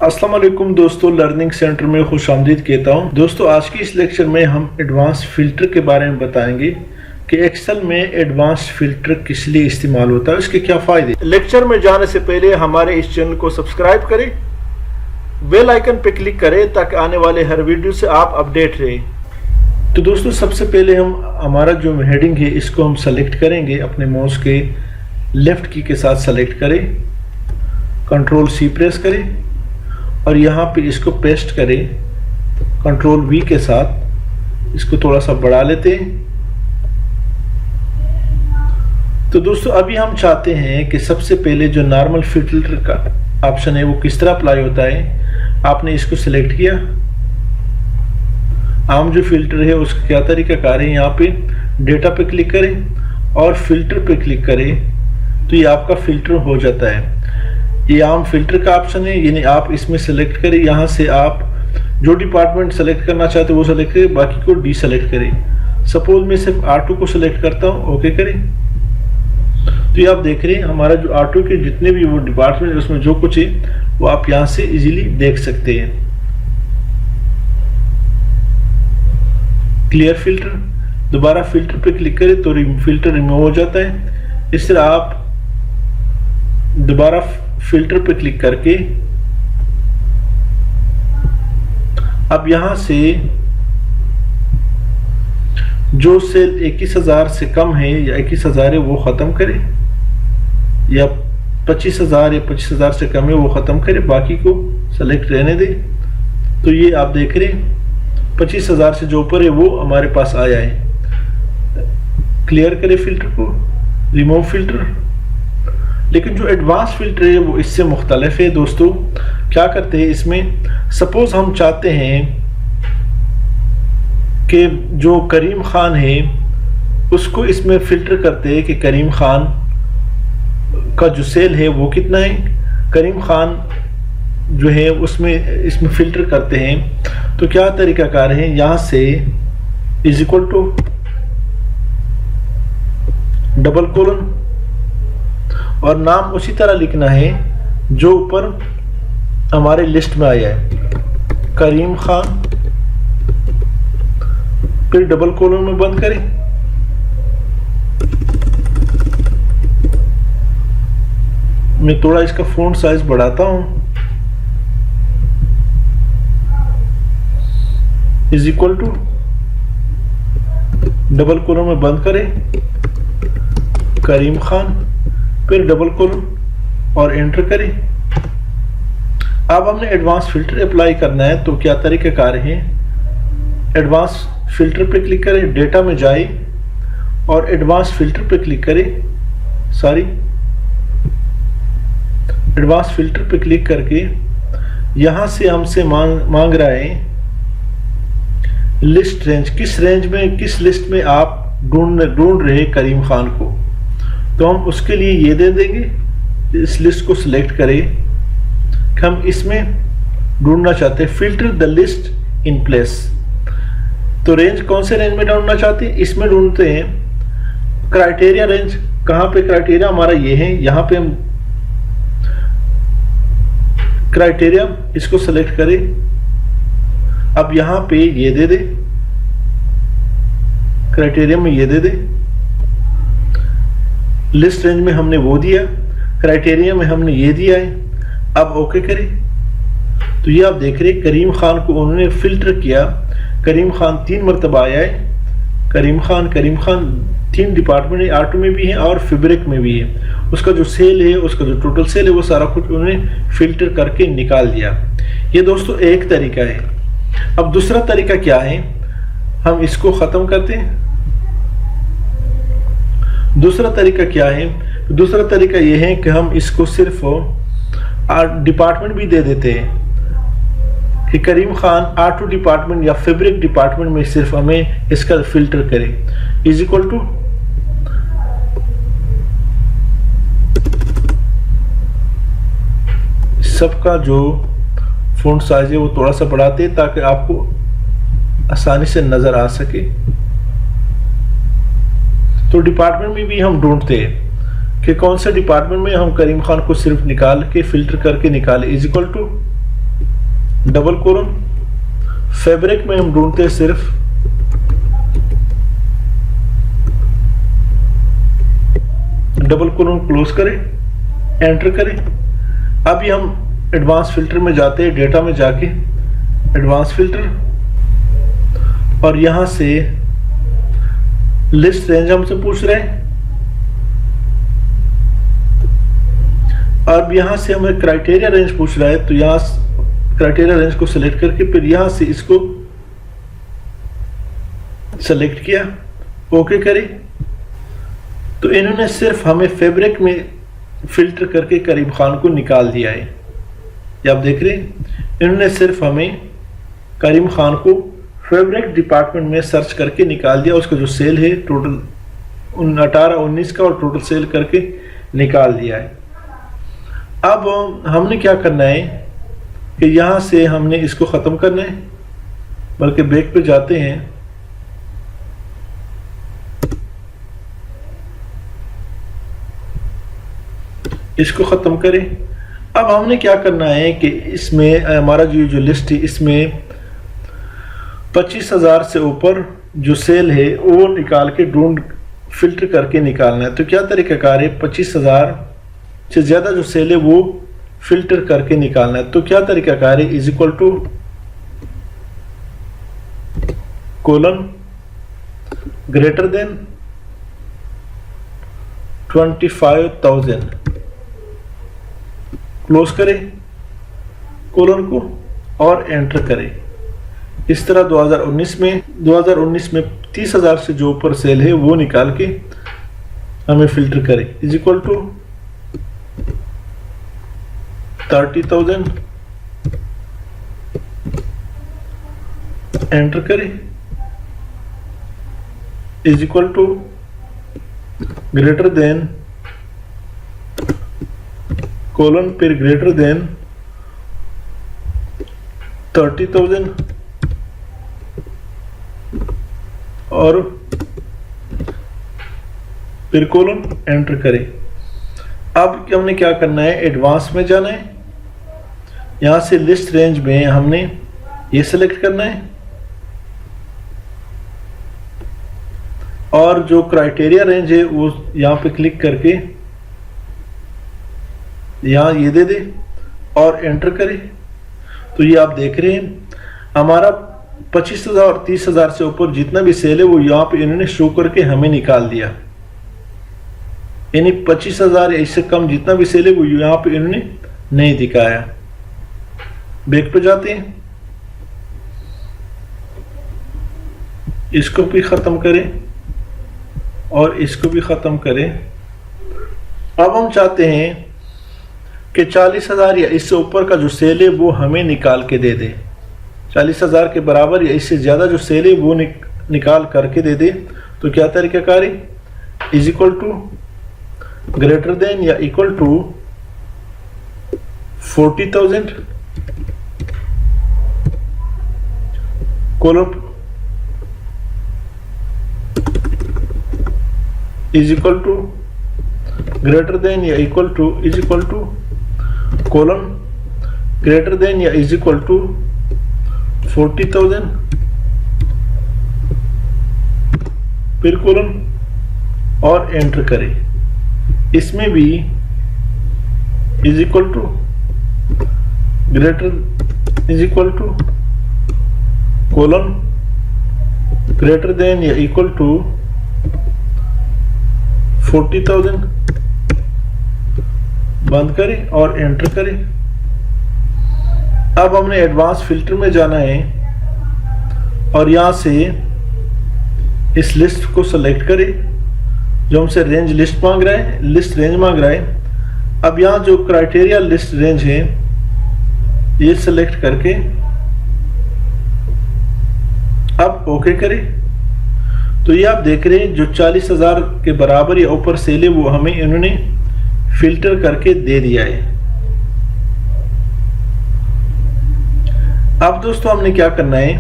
अस्सलाम वालेकुम दोस्तों, लर्निंग सेंटर में खुशामदीद कहता हूँ। दोस्तों, आज की इस लेक्चर में हम एडवांस फ़िल्टर के बारे में बताएंगे कि एक्सेल में एडवांस फ़िल्टर किस लिए इस्तेमाल होता है, उसके क्या फ़ायदे। लेक्चर में जाने से पहले हमारे इस चैनल को सब्सक्राइब करें, बेल आइकन पर क्लिक करें ताकि आने वाले हर वीडियो से आप अपडेट रहें। तो दोस्तों, सबसे पहले हम हमारा जो हेडिंग है इसको हम सेलेक्ट करेंगे। अपने माउस के लेफ़्ट की के साथ सेलेक्ट करें, कंट्रोल सी प्रेस करें और यहाँ पे इसको पेस्ट करें। कंट्रोल वी के साथ इसको थोड़ा सा बढ़ा लेते हैं। तो दोस्तों, अभी हम चाहते हैं कि सबसे पहले जो नॉर्मल फिल्टर का ऑप्शन है वो किस तरह अप्लाई होता है। आपने इसको सिलेक्ट किया, आम जो फिल्टर है उसका क्या तरीकाकार है। यहाँ पे डेटा पे क्लिक करें और फिल्टर पे क्लिक करें तो ये आपका फिल्टर हो जाता है। ये आम फिल्टर का ऑप्शन है, यानी आप इसमें सेलेक्ट करें। यहाँ से आप जो डिपार्टमेंट सेलेक्ट करना चाहते हैं वो सेलेक्ट करें, बाकी को डी सेलेक्ट करें। सपोज मैं सिर्फ ऑटो को सेलेक्ट करता हूँ, ओके करें। तो ये आप देख रहे हैं हमारा जो ऑटो के जितने भी वो डिपार्टमेंट है उसमें जो कुछ है वो आप यहाँ से इजीली देख सकते हैं। क्लियर फिल्टर, दोबारा फिल्टर पे क्लिक करें तो फिल्टर रिमूव हो जाता है। इस तरह आप दोबारा फिल्टर पे क्लिक करके अब यहां से जो सेल 21,000 से कम है या 21,000 है वो खत्म करें, या 25,000 या 25,000 से कम है वो खत्म करें, बाकी को सेलेक्ट रहने दें। तो ये आप देख रहे हैं 25,000 से जो ऊपर है वो हमारे पास आया है। क्लियर करें फिल्टर को, रिमूव फिल्टर। लेकिन जो एडवांस फिल्टर है वो इससे मुख्तलिफ है। दोस्तों, क्या करते हैं इसमें, सपोज हम चाहते हैं कि जो करीम खान है उसको इसमें फिल्टर करते हैं कि करीम खान का जो सेल है वो कितना है। करीम खान जो है उसमें इसमें फिल्टर करते हैं तो क्या तरीकाकार है, यहाँ से is equal to double colon और नाम उसी तरह लिखना है जो ऊपर हमारे लिस्ट में आया है, करीम खान, फिर डबल कोलन में बंद करें। मैं थोड़ा इसका फ़ॉन्ट साइज बढ़ाता हूं, is equal to double colon में बंद करें, करीम खान, फिर डबल कोलन और एंटर करें। अब हमने एडवांस फिल्टर अप्लाई करना है तो क्या तरीकाकार है, एडवांस फिल्टर पे क्लिक करें, डेटा में जाए और एडवांस फिल्टर पे क्लिक करें। एडवांस फिल्टर पे क्लिक करके यहां से हमसे मांग रहा है लिस्ट रेंज, किस रेंज में, किस लिस्ट में आप ढूंढ रहे करीम खान को। तो हम उसके लिए ये दे देंगे, इस लिस्ट को सिलेक्ट करें कि हम इसमें ढूंढना चाहते हैं, filter the list in place. तो रेंज कौन से रेंज में ढूंढना चाहते हैं, इसमें ढूंढते हैं। क्राइटेरिया रेंज, कहां पे क्राइटेरिया हमारा ये है, यहां पे हम क्राइटेरिया इसको सिलेक्ट करें। अब यहां पे ये दे दे, क्राइटेरिया में ये दे दे, लिस्ट रेंज में हमने वो दिया, क्राइटेरिया में हमने ये दिया है। अब ओके करें तो ये आप देख रहे हैं करीम खान को उन्होंने फिल्टर किया। करीम खान 3 मरतबा आया है। करीम खान 3 डिपार्टमेंट है, ऑटो में भी है और फैब्रिक में भी है। उसका जो सेल है, उसका जो टोटल सेल है वो सारा कुछ उन्होंने फिल्टर करके निकाल दिया। ये दोस्तों एक तरीका है। अब दूसरा तरीका क्या है, हम इसको खत्म करते हैं। दूसरा तरीका क्या है, दूसरा तरीका यह है कि हम इसको सिर्फ डिपार्टमेंट भी दे देते हैं कि करीम खान ऑटो डिपार्टमेंट या फैब्रिक डिपार्टमेंट में सिर्फ हमें इसका फिल्टर करें। इज इक्वल टू सबका जो फ़ॉन्ट साइज है वो थोड़ा सा बढ़ाते हैं ताकि आपको आसानी से नजर आ सके। तो डिपार्टमेंट में भी हम ढूंढते हैं कि कौन से डिपार्टमेंट में हम करीम खान को सिर्फ निकाल के फिल्टर करके निकाले। Is equal to double colon, fabric में हम ढूंढते हैं सिर्फ डबल कोलन, क्लोज करें, एंटर करें। अब ये हम एडवांस फिल्टर में जाते हैं, डेटा में जाके एडवांस फिल्टर, और यहां से लिस्ट रेंज हमसे पूछ रहे हैं। अब यहां से हमें क्राइटेरिया रेंज पूछ रहा है, तो यहां क्राइटेरिया रेंज को सिलेक्ट करके फिर यहां से इसको सेलेक्ट किया, ओके करें। तो इन्होंने सिर्फ हमें फैब्रिक में फिल्टर करके करीम खान को निकाल दिया है। ये आप देख रहे हैं, इन्होंने सिर्फ हमें करीम खान को फैब्रिक डिपार्टमेंट में सर्च करके निकाल दिया। उसका जो सेल है टोटल 18-19 का, और टोटल सेल करके निकाल दिया है। अब हमने क्या करना है कि यहां से हमने इसको ख़त्म करना है, बल्कि बैक पे जाते हैं, इसको ख़त्म करें। अब हमने क्या करना है कि इसमें हमारा जो लिस्ट है, इसमें 25,000 से ऊपर जो सेल है वो निकाल के ढूंढ फिल्टर करके निकालना है। तो क्या तरीकाकार है, 25,000 से ज़्यादा जो सेल है वो फिल्टर करके निकालना है। तो क्या तरीकाकार है, is equal to colon greater than 25,000, close करें कोलन को और एंटर करें। इस तरह 2019 में 30,000 से जो ऊपर सेल है वो निकाल के हमें फिल्टर करें। इज इक्वल टू 30,000, एंटर करें। Is equal to greater than colon फिर ग्रेटर देन 30,000 और फिर कोलन, एंटर करें। अब हमने क्या करना है, एडवांस में जाना है। यहां से लिस्ट रेंज में हमने ये सिलेक्ट करना है, और जो क्राइटेरिया रेंज है वो यहां पे क्लिक करके यहां ये दे दे और एंटर करें। तो ये आप देख रहे हैं हमारा 25,000 और 30,000 से ऊपर जितना भी सेल है वो यहाँ पे इन्होंने शो करके हमें निकाल दिया। यानी 25,000 या इससे कम जितना भी सेल है वो यहाँ पे इन्होंने नहीं दिखाया। बैक पे जाते हैं, इसको भी खत्म करें और इसको भी खत्म करें। अब हम चाहते हैं कि 40,000 या इससे ऊपर का जो सेल है वो हमें निकाल के दे दे। 40,000 के बराबर या इससे ज़्यादा जो सेल है वो निकाल करके दे दे। तो क्या तरीकाकार है, is equal to greater than या equal to 40,000 colon is equal to greater than या equal to is equal to colon greater than या इज इक्वल टू 40,000 फिर कोलन और एंटर करें। इसमें भी is equal to greater is equal to colon greater than या equal to 40,000 बंद करें और एंटर करें। अब हमने एडवांस फिल्टर में जाना है और यहां से इस लिस्ट को सेलेक्ट करें जो हमसे रेंज लिस्ट मांग रहा है, लिस्ट रेंज मांग रहा है। अब यहां जो क्राइटेरिया लिस्ट रेंज है ये सेलेक्ट करके अब ओके करें। तो ये आप देख रहे हैं जो 40,000 के बराबर या ऊपर सेल है वो हमें इन्होंने फिल्टर करके दे दिया है। अब दोस्तों हमने क्या करना है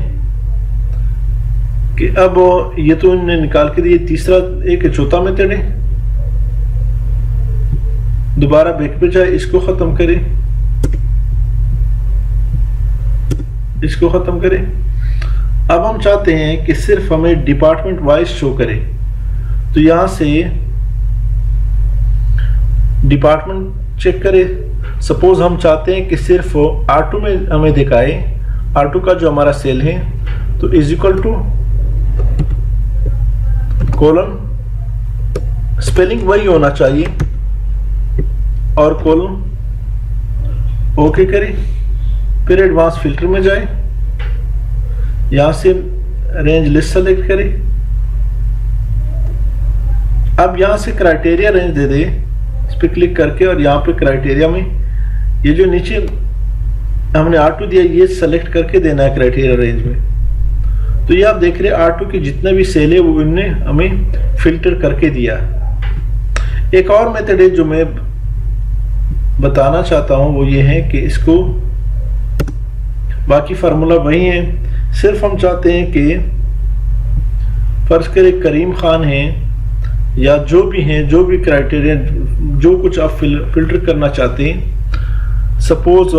कि अब ये तो इन्होंने निकाल के दिए, तीसरा एक चौथा मेथड है। दोबारा बैक पे जाए, इसको खत्म करें, इसको ख़त्म करें। अब हम चाहते हैं कि सिर्फ हमें डिपार्टमेंट वाइज शो करे, तो यहाँ से डिपार्टमेंट चेक करें। सपोज हम चाहते हैं कि सिर्फ R2 में हमें दिखाए, R2 का जो हमारा सेल है, तो is equal to colon, spelling वही होना चाहिए, और कोलन ओके करें। फिर एडवांस फिल्टर में जाए, यहां से रेंज लिस्ट सेलेक्ट करें। अब यहां से क्राइटेरिया रेंज दे दे, इस पर क्लिक करके, और यहाँ पे क्राइटेरिया में ये जो नीचे हमने R2 दिया, ये सेलेक्ट करके देना है क्राइटेरिया रेंज में। तो ये आप देख रहे हैं R2 की जितना भी सेल है वो इनने हमें फिल्टर करके दिया। एक और मेथड है जो मैं बताना चाहता हूं, वो ये है कि इसको, बाकी फार्मूला वही है, सिर्फ हम चाहते हैं कि फर्ज करें करीम खान है या जो भी हैं, जो भी क्राइटेरिया, जो कुछ आप फिल्टर करना चाहते हैं। सपोज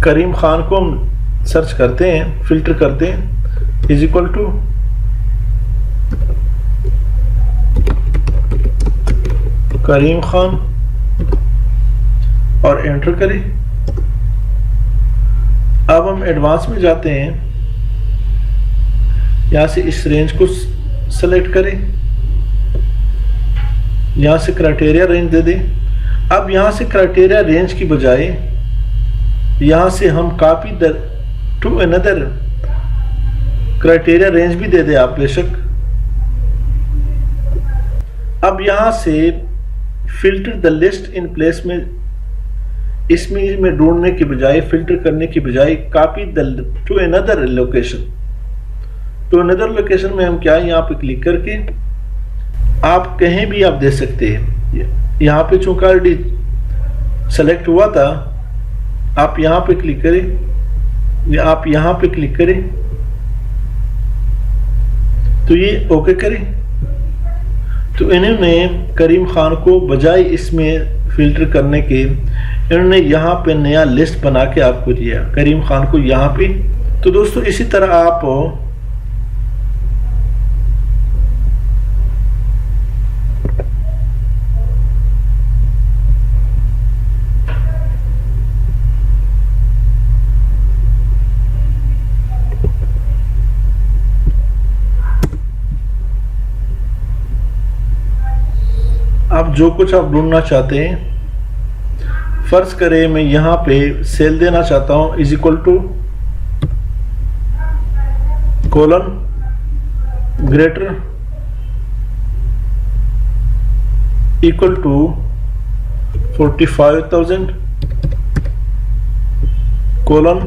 करीम खान को हम सर्च करते हैं, फिल्टर करते हैं, इज इक्वल टू करीम खान और एंटर करें। अब हम एडवांस में जाते हैं, यहां से इस रेंज को सेलेक्ट करें, यहां से क्राइटेरिया रेंज दे दें। अब यहां से क्राइटेरिया रेंज की बजाय यहां से हम copy to another criteria range भी दे दें आप बेशक। अब यहां से filter the list in place में, इसमें में ढूंढने की बजाय, फिल्टर करने की बजाय, कॉपी टू अनदर लोकेशन। तो अनदर लोकेशन में हम क्या है, यहाँ पे क्लिक करके आप कहीं भी आप दे सकते हैं। यहाँ पे चूंकि ऑलरेडी सेलेक्ट हुआ था, आप यहाँ पे क्लिक करें या आप यहाँ पे क्लिक करें, तो ये ओके करें। तो इन्होंने करीम खान को बजाय इसमें फिल्टर करने के, इन्होंने यहाँ पे नया लिस्ट बना के आपको दिया, करीम खान को यहाँ पे। तो दोस्तों इसी तरह आप जो कुछ आप ढूंढना चाहते हैं, फर्ज करें मैं यहां पे सेल देना चाहता हूं, is equal to colon greater equal to 45,000 colon,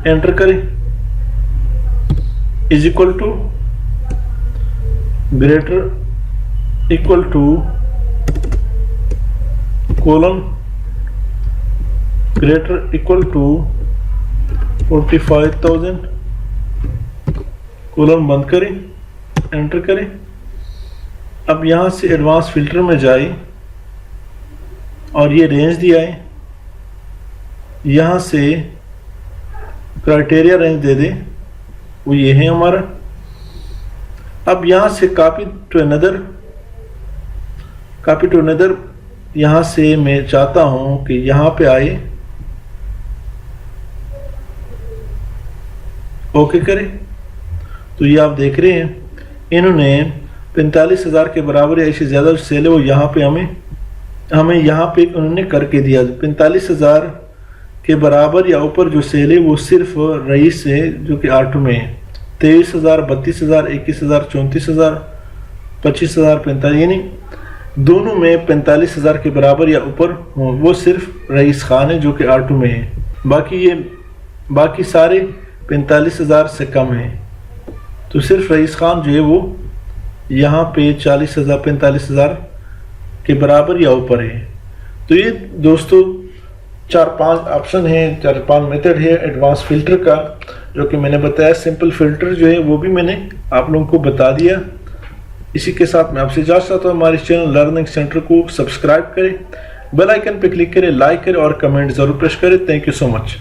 enter करें, is equal to greater equal to colon greater equal to 45,000 colon, बंद करें, एंटर करें। अब यहां से एडवांस फिल्टर में जाए और ये रेंज दिया है, यहां से क्राइटेरिया रेंज दे दें, वो ये है हमारा। अब यहां से कॉपी टू अनदर, यहां से मैं चाहता हूं कि यहां पे आए, ओके करें। तो ये आप देख रहे हैं इन्होंने 45,000 के बराबर या इससे ज्यादा सेल है वो यहाँ पे हमें यहाँ पे उन्होंने करके दिया। 45,000 के बराबर या ऊपर जो सेल है वो सिर्फ रईस है जो कि R2 में है। 23,000, 32,000, 21,000, 34,000, 25,000, 45, यानी दोनों में 45,000 के बराबर या ऊपर वो सिर्फ रईस खान है जो कि R2 में है। बाकी सारे 45,000 से कम है। तो सिर्फ रईस खान जो है वो यहाँ पे 40,000, 45,000 के बराबर या ऊपर है। तो ये दोस्तों 4-5 ऑप्शन है, 4-5 मेथड है एडवांस फिल्टर का, जो कि मैंने बताया। सिंपल फिल्टर जो है वो भी मैंने आप लोगों को बता दिया। इसी के साथ मैं आपसे इजाज़त चाहता हूँ, हमारे चैनल लर्निंग सेंटर को सब्सक्राइब करें, बेल आइकन पे क्लिक करें, लाइक करें और कमेंट जरूर प्रेस करें। Thank you so much.